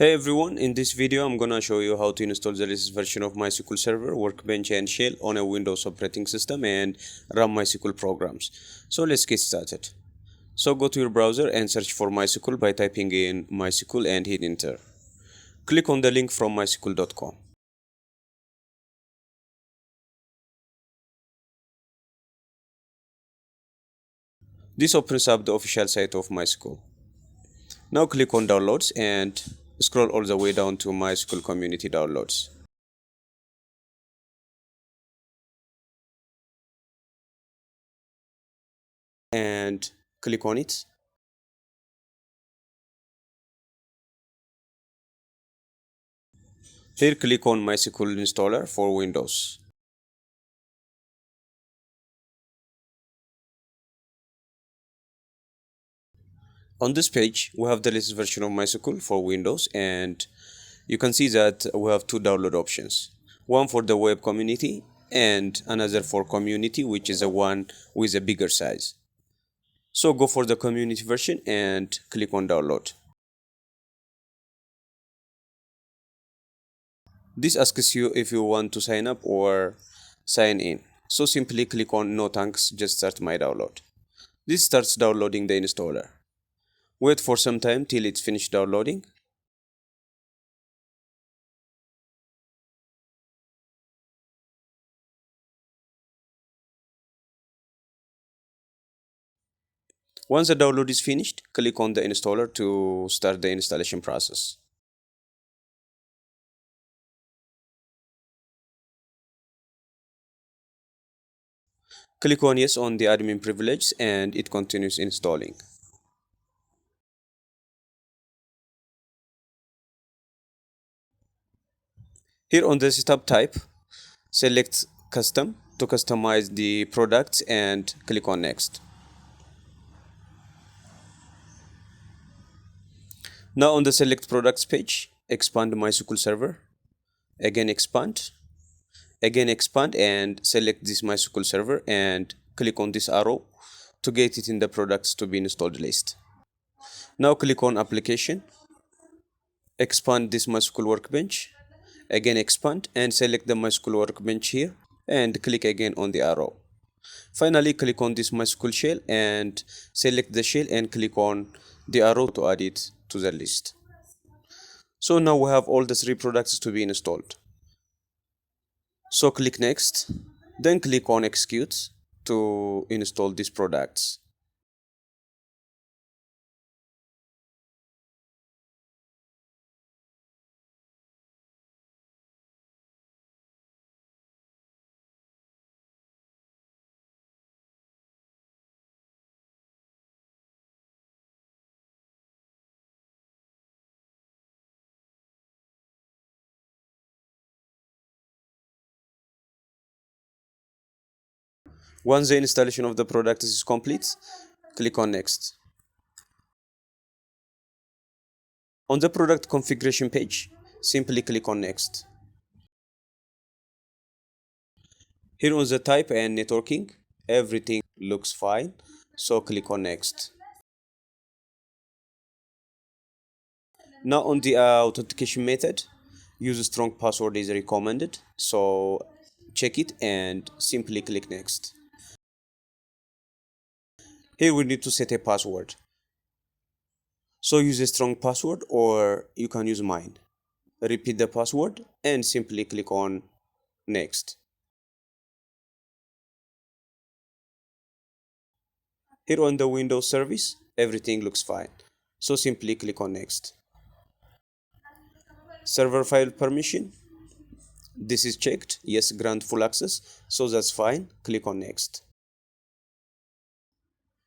Hey everyone, in this video I'm gonna show you how to install the latest version of MySQL Server, Workbench and Shell on a Windows operating system and run MySQL programs. So let's get started. So go to your browser and search for MySQL by typing in MySQL and hit enter. Click on the link from mysql.com. This opens up the official site of MySQL. Now click on downloads and scroll all the way down to MySQL community downloads. And click on it. Here click on MySQL installer for Windows. On this page, we have the latest version of MySQL for Windows, and you can see that we have two download options. One for the web community and another for community, which is the one with a bigger size. So go for the community version and click on download. This asks you if you want to sign up or sign in. So simply click on no thanks, just start my download. This starts downloading the installer. Wait for some time till it's finished downloading. Once the download is finished, click on the installer to start the installation process. Click on yes on the admin privilege and it continues installing. Here on the setup type, select custom to customize the products and click on next. Now on the select products page, expand MySQL Server, again expand and select this MySQL Server and click on this arrow to get it in the products to be installed list. Now click on application, expand this MySQL Workbench, again expand and select the MySQL Workbench here and click again on the arrow. Finally, click on this MySQL shell and select the shell and click on the arrow to add it to the list. So now we have all the three products to be installed. So click next, then click on execute to install these products. Once the installation of the product is complete, click on next. On the product configuration page, simply click on next. Here on the type and networking, everything looks fine, so click on next. Now on the authentication method, use a strong password is recommended, so check it and simply click next. Here we need to set a password. So use a strong password or you can use mine. Repeat the password and simply click on next. Here on the Windows service, everything looks fine. So simply click on next. Server file permission. This is checked. Yes, grant full access. So that's fine. Click on next.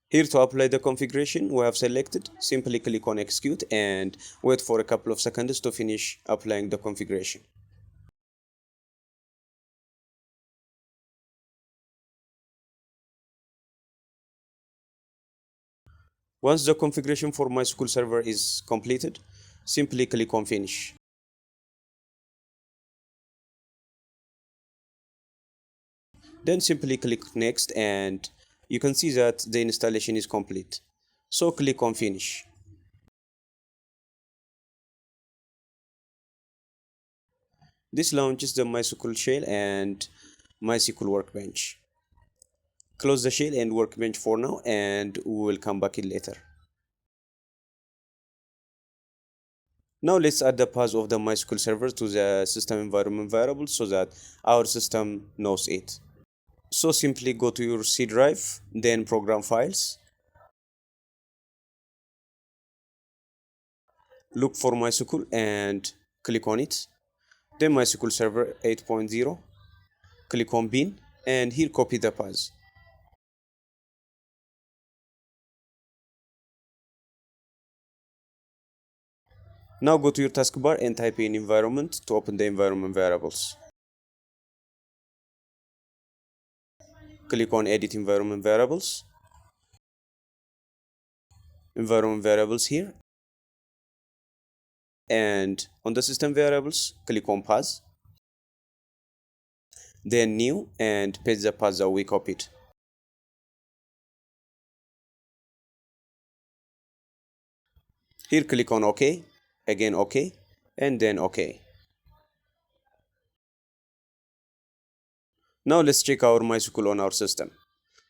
Here to apply the configuration we have selected, simply click on execute and wait for a couple of seconds to finish applying the configuration. Once the configuration for MySQL Server is completed, simply click on finish. Then simply click next and you can see that the installation is complete. So click on finish. This launches the MySQL shell and MySQL Workbench. Close the shell and Workbench for now, and we will come back in later. Now let's add the path of the MySQL server to the system environment variable so that our system knows it. So simply go to your C drive, then program files, look for MySQL and click on it. Then MySQL Server 8.0, click on bin, and here copy the path. Now go to your taskbar and type in environment to open the environment variables. Click on edit environment variables. Environment variables here. And on the system variables, click on path. Then new and paste the path that we copied. Here click on OK, again OK, and then OK. Now let's check our MySQL on our system.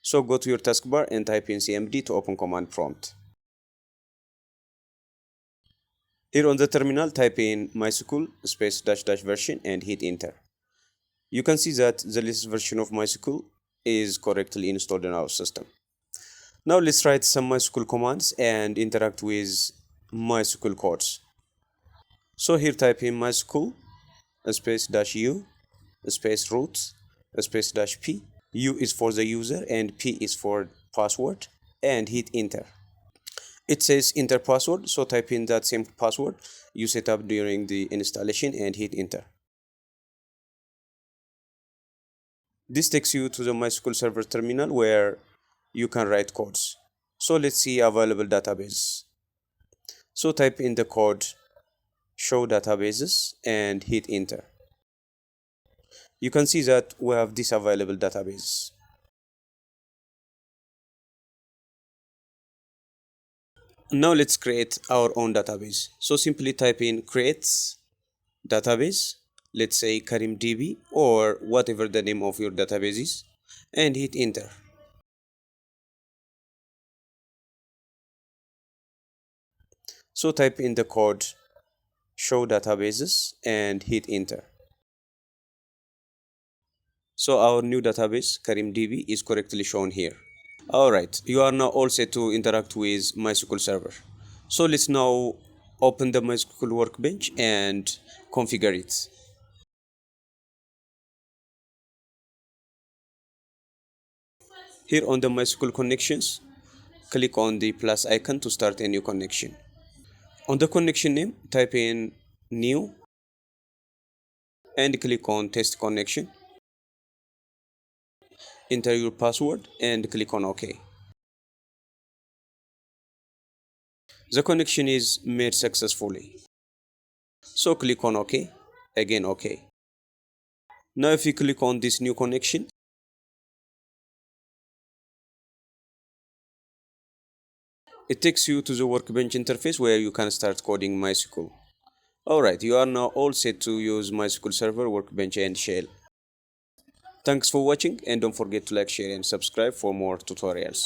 So go to your taskbar and type in cmd to open command prompt. Here on the terminal, type in MySQL space -- version and hit enter. You can see that the latest version of MySQL is correctly installed in our system. Now let's write some MySQL commands and interact with MySQL codes. So here type in MySQL space -u space root space -p. U is for the user and P is for password, and hit enter. It says enter password, so type in that same password you set up during the installation and hit enter. This takes you to the MySQL Server terminal where you can write codes. So let's see available database. So type in the code show databases and hit enter. You can see that we have this available database. Now let's create our own database. So simply type in create database, let's say KarimDB or whatever the name of your database is, and hit enter. So type in the code show databases and hit enter. So our new database KarimDB is correctly shown here. Alright, you are now all set to interact with MySQL Server. So let's now open the MySQL Workbench and configure it. Here on the MySQL connections, click on the plus icon to start a new connection. On the connection name, type in new and click on test connection. Enter your password and click on OK. The connection is made successfully. So click on OK, again OK. Now if you click on this new connection, it takes you to the Workbench interface where you can start coding MySQL. Alright, you are now all set to use MySQL Server, Workbench and Shell. Thanks for watching, and don't forget to like, share and subscribe for more tutorials.